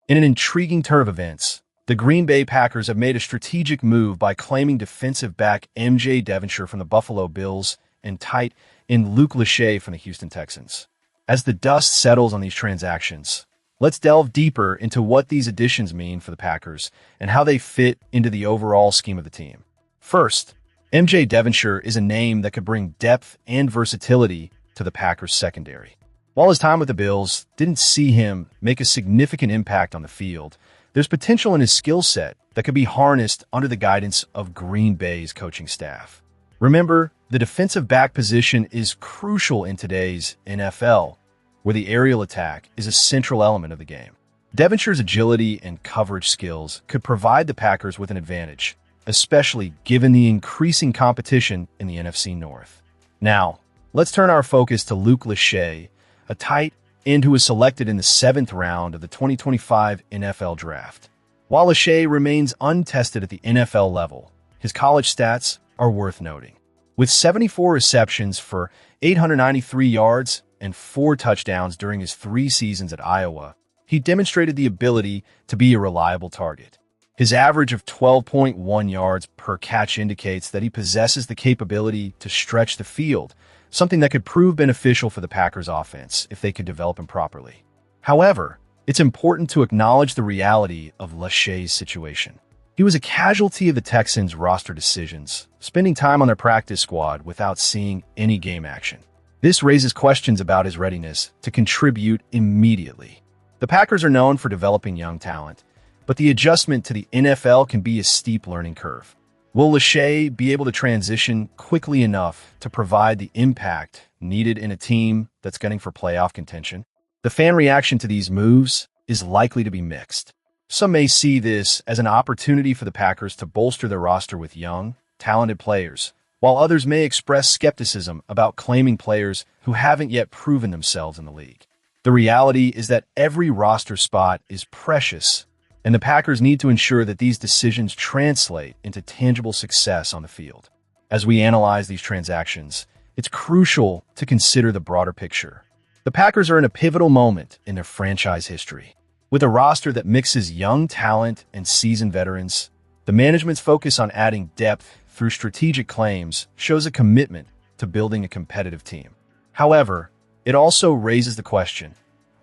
In an intriguing turn of events, the Green Bay Packers have made a strategic move by claiming defensive back MJ Devonshire from the Buffalo Bills and tight end Luke Lachey from the Houston Texans. As the dust settles on these transactions, let's delve deeper into what these additions mean for the Packers and how they fit into the overall scheme of the team. First, MJ Devonshire is a name that could bring depth and versatility to the Packers' secondary. While his time with the Bills didn't see him make a significant impact on the field, there's potential in his skill set that could be harnessed under the guidance of Green Bay's coaching staff. Remember, the defensive back position is crucial in today's NFL, where the aerial attack is a central element of the game. Devonshire's agility and coverage skills could provide the Packers with an advantage, especially given the increasing competition in the NFC North. Now, let's turn our focus to Luke Lachey, a tight end who was selected in the 7th round of the 2025 NFL Draft. While Lachey remains untested at the NFL level, his college stats are worth noting. With 74 receptions for 893 yards and 4 touchdowns during his 3 seasons at Iowa, he demonstrated the ability to be a reliable target. His average of 12.1 yards per catch indicates that he possesses the capability to stretch the field, something that could prove beneficial for the Packers' offense if they could develop him properly. However, it's important to acknowledge the reality of Lachey's situation. He was a casualty of the Texans' roster decisions, spending time on their practice squad without seeing any game action. This raises questions about his readiness to contribute immediately. The Packers are known for developing young talent, but the adjustment to the NFL can be a steep learning curve. Will Lachey be able to transition quickly enough to provide the impact needed in a team that's gunning for playoff contention? The fan reaction to these moves is likely to be mixed. Some may see this as an opportunity for the Packers to bolster their roster with young, talented players, while others may express skepticism about claiming players who haven't yet proven themselves in the league. The reality is that every roster spot is precious, and the Packers need to ensure that these decisions translate into tangible success on the field. As we analyze these transactions, it's crucial to consider the broader picture. The Packers are in a pivotal moment in their franchise history. With a roster that mixes young talent and seasoned veterans, the management's focus on adding depth through strategic claims shows a commitment to building a competitive team. However, it also raises the question,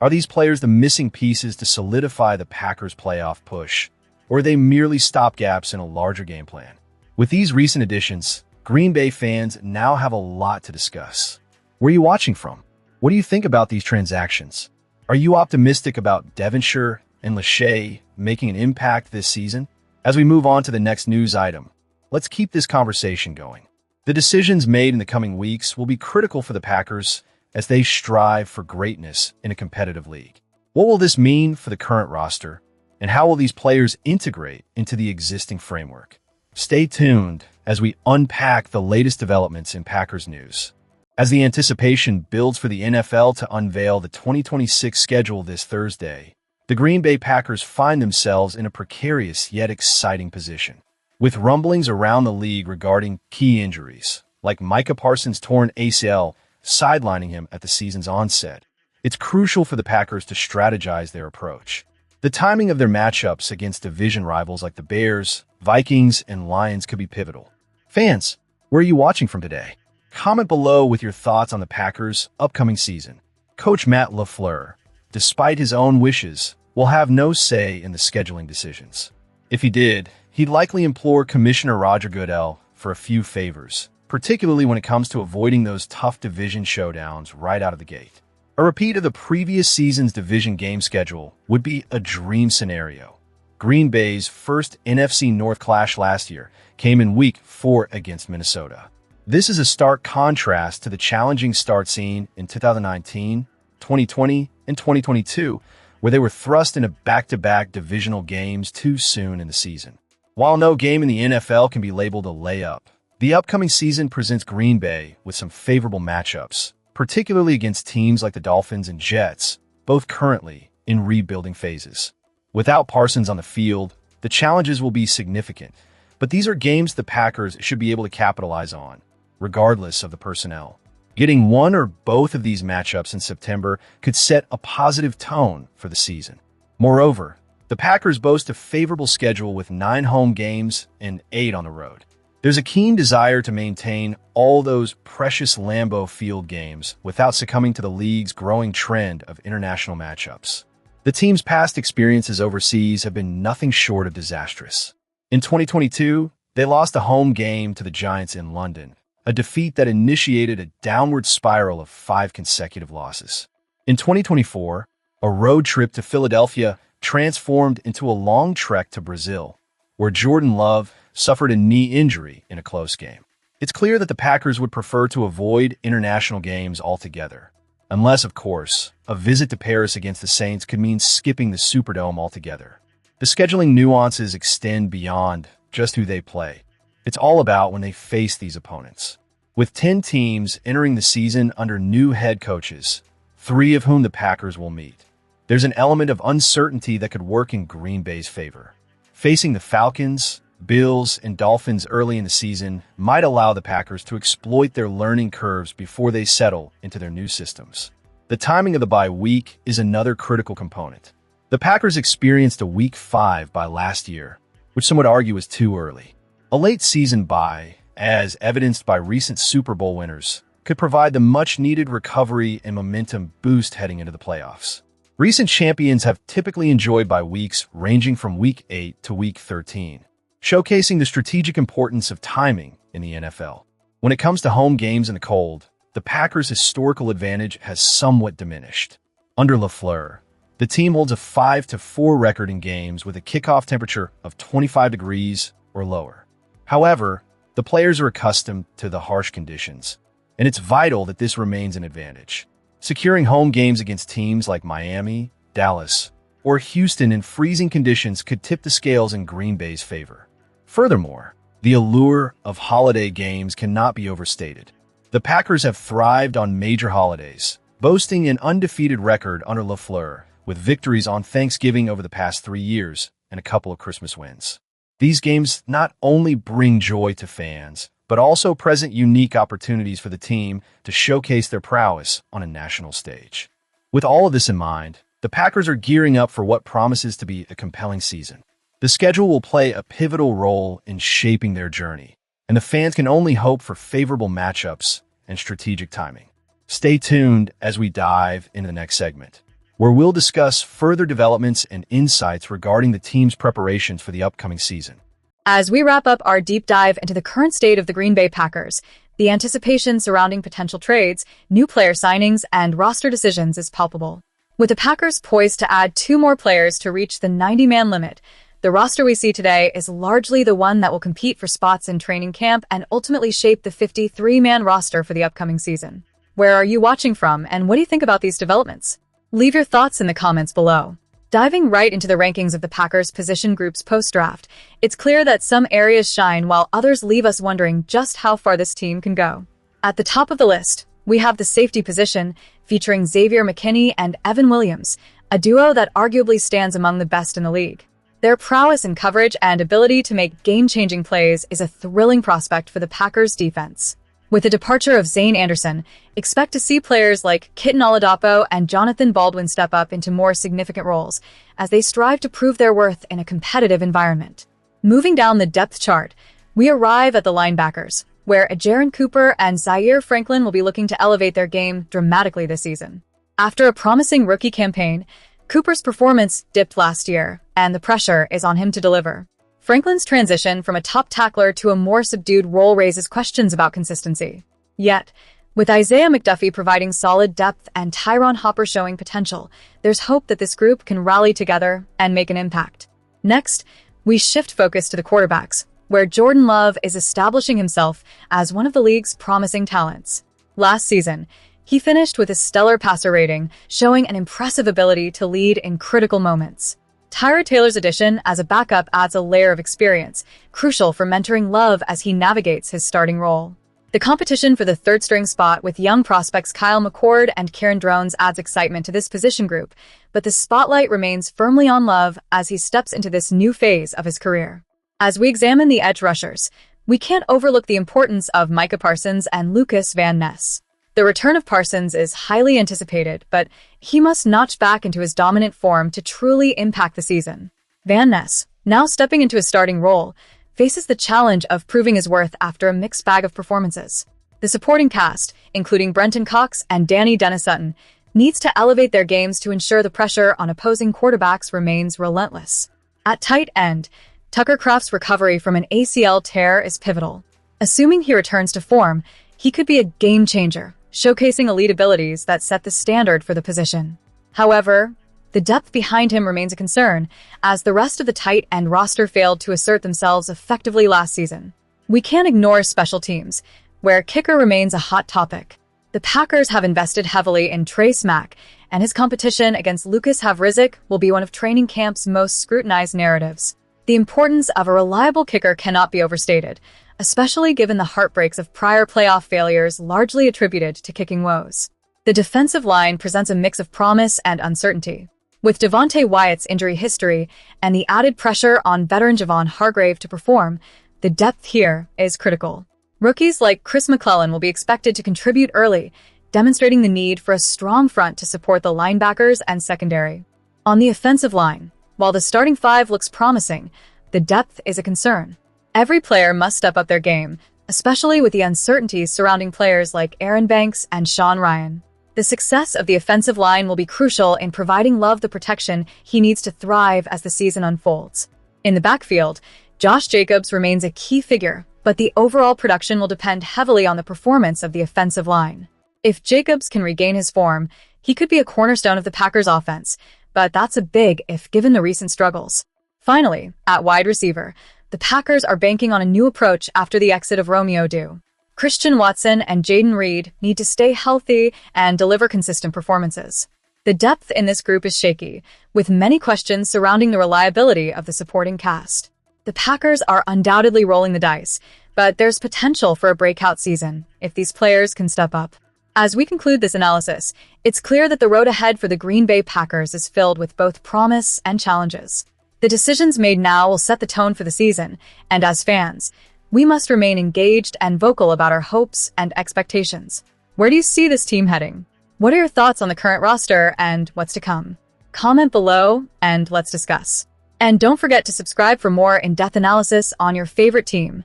are these players the missing pieces to solidify the Packers' playoff push, or are they merely stopgaps in a larger game plan? With these recent additions, Green Bay fans now have a lot to discuss. Where are you watching from? What do you think about these transactions? Are you optimistic about Devonshire and Lachey making an impact this season? As we move on to the next news item, let's keep this conversation going. The decisions made in the coming weeks will be critical for the Packers as they strive for greatness in a competitive league. What will this mean for the current roster, and how will these players integrate into the existing framework? Stay tuned as we unpack the latest developments in Packers news. As the anticipation builds for the NFL to unveil the 2026 schedule this Thursday, the Green Bay Packers find themselves in a precarious yet exciting position. With rumblings around the league regarding key injuries, like Micah Parsons' torn ACL sidelining him at the season's onset, it's crucial for the Packers to strategize their approach. The timing of their matchups against division rivals like the Bears, Vikings, and Lions could be pivotal. Fans, where are you watching from today? Comment below with your thoughts on the Packers' upcoming season. Coach Matt LaFleur, despite his own wishes, will have no say in the scheduling decisions. If he did, he'd likely implore Commissioner Roger Goodell for a few favors, particularly when it comes to avoiding those tough division showdowns right out of the gate. A repeat of the previous season's division game schedule would be a dream scenario. Green Bay's first NFC North clash last year came in Week 4 against Minnesota. This is a stark contrast to the challenging start seen in 2019, 2020, and 2022, where they were thrust into back-to-back divisional games too soon in the season. While no game in the NFL can be labeled a layup, the upcoming season presents Green Bay with some favorable matchups, particularly against teams like the Dolphins and Jets, both currently in rebuilding phases. Without Parsons on the field, the challenges will be significant, but these are games the Packers should be able to capitalize on, regardless of the personnel. Getting one or both of these matchups in September could set a positive tone for the season. Moreover, The Packers boast a favorable schedule with 9 home games and 8 on the road. There's a keen desire to maintain all those precious Lambeau Field games without succumbing to the league's growing trend of international matchups. The team's past experiences overseas have been nothing short of disastrous. In 2022, they lost a home game to the Giants in London, a defeat that initiated a downward spiral of 5 consecutive losses. In 2024, a road trip to Philadelphia transformed into a long trek to Brazil, where Jordan Love suffered a knee injury in a close game. It's clear that the Packers would prefer to avoid international games altogether, unless, of course, a visit to Paris against the Saints could mean skipping the Superdome altogether. The scheduling nuances extend beyond just who they play. It's all about when they face these opponents. With 10 teams entering the season under new head coaches, 3 of whom the Packers will meet, there's an element of uncertainty that could work in Green Bay's favor. Facing the Falcons, Bills, and Dolphins early in the season might allow the Packers to exploit their learning curves before they settle into their new systems. The timing of the bye week is another critical component. The Packers experienced a Week 5 bye last year, which some would argue is too early. A late-season bye, as evidenced by recent Super Bowl winners, could provide the much-needed recovery and momentum boost heading into the playoffs. Recent champions have typically enjoyed bye weeks ranging from Week 8 to Week 13. Showcasing the strategic importance of timing in the NFL. When it comes to home games in the cold, the Packers' historical advantage has somewhat diminished. Under LaFleur, the team holds a 5-4 record in games with a kickoff temperature of 25 degrees or lower. However, the players are accustomed to the harsh conditions, and it's vital that this remains an advantage. Securing home games against teams like Miami, Dallas, or Houston in freezing conditions could tip the scales in Green Bay's favor. Furthermore, the allure of holiday games cannot be overstated. The Packers have thrived on major holidays, boasting an undefeated record under LaFleur, with victories on Thanksgiving over the past 3 years and a couple of Christmas wins. These games not only bring joy to fans, but also present unique opportunities for the team to showcase their prowess on a national stage. With all of this in mind, the Packers are gearing up for what promises to be a compelling season. The schedule will play a pivotal role in shaping their journey, and the fans can only hope for favorable matchups and strategic timing. Stay tuned as we dive into the next segment, where we'll discuss further developments and insights regarding the team's preparations for the upcoming season. As we wrap up our deep dive into the current state of the Green Bay Packers, the anticipation surrounding potential trades, new player signings, and roster decisions is palpable. With the Packers poised to add 2 more players to reach the 90-man limit, the roster we see today is largely the one that will compete for spots in training camp and ultimately shape the 53-man roster for the upcoming season. Where are you watching from, and what do you think about these developments? Leave your thoughts in the comments below. Diving right into the rankings of the Packers' position groups post-draft, it's clear that some areas shine while others leave us wondering just how far this team can go. At the top of the list, we have the safety position, featuring Xavier McKinney and Evan Williams, a duo that arguably stands among the best in the league. Their prowess in coverage and ability to make game-changing plays is a thrilling prospect for the Packers' defense. With the departure of Zane Anderson, expect to see players like Kitten Oladapo and Jonathan Baldwin step up into more significant roles as they strive to prove their worth in a competitive environment. Moving down the depth chart, we arrive at the linebackers, where Jaron Cooper and Zaire Franklin will be looking to elevate their game dramatically this season. After a promising rookie campaign, Cooper's performance dipped last year, and the pressure is on him to deliver. Franklin's transition from a top tackler to a more subdued role raises questions about consistency. Yet, with Isaiah McDuffie providing solid depth and Tyron Hopper showing potential, there's hope that this group can rally together and make an impact. Next, we shift focus to the quarterbacks, where Jordan Love is establishing himself as one of the league's promising talents. Last season, he finished with a stellar passer rating, showing an impressive ability to lead in critical moments. Tyrod Taylor's addition as a backup adds a layer of experience, crucial for mentoring Love as he navigates his starting role. The competition for the third-string spot with young prospects Kyle McCord and Kieran Drones adds excitement to this position group, but the spotlight remains firmly on Love as he steps into this new phase of his career. As we examine the edge rushers, we can't overlook the importance of Micah Parsons and Lucas Van Ness. The return of Parsons is highly anticipated, but he must notch back into his dominant form to truly impact the season. Van Ness, now stepping into a starting role, faces the challenge of proving his worth after a mixed bag of performances. The supporting cast, including Brenton Cox and Danny Dennis-Sutton, needs to elevate their games to ensure the pressure on opposing quarterbacks remains relentless. At tight end, Tucker Kraft's recovery from an ACL tear is pivotal. Assuming he returns to form, he could be a game changer, showcasing elite abilities that set the standard for the position. However, the depth behind him remains a concern, as the rest of the tight end roster failed to assert themselves effectively last season. We can't ignore special teams, where kicker remains a hot topic. The Packers have invested heavily in Trey Smack, and his competition against Lucas Havrizik will be one of training camp's most scrutinized narratives. The importance of a reliable kicker cannot be overstated, especially given the heartbreaks of prior playoff failures largely attributed to kicking woes. The defensive line presents a mix of promise and uncertainty. With Devontae Wyatt's injury history and the added pressure on veteran Javon Hargrave to perform, the depth here is critical. Rookies like Chris McClellan will be expected to contribute early, demonstrating the need for a strong front to support the linebackers and secondary. On the offensive line, while the starting five looks promising, the depth is a concern. Every player must step up their game, especially with the uncertainties surrounding players like Aaron Banks and Sean Ryan. The success of the offensive line will be crucial in providing Love the protection he needs to thrive as the season unfolds. In the backfield, Josh Jacobs remains a key figure, but the overall production will depend heavily on the performance of the offensive line. If Jacobs can regain his form, he could be a cornerstone of the Packers' offense, but that's a big if given the recent struggles. Finally, at wide receiver, the Packers are banking on a new approach after the exit of Romeo Dew. Christian Watson and Jaden Reed need to stay healthy and deliver consistent performances. The depth in this group is shaky, with many questions surrounding the reliability of the supporting cast. The Packers are undoubtedly rolling the dice, but there's potential for a breakout season if these players can step up. As we conclude this analysis, it's clear that the road ahead for the Green Bay Packers is filled with both promise and challenges. The decisions made now will set the tone for the season, and as fans, we must remain engaged and vocal about our hopes and expectations. Where do you see this team heading? What are your thoughts on the current roster and what's to come? Comment below and let's discuss. And don't forget to subscribe for more in-depth analysis on your favorite team.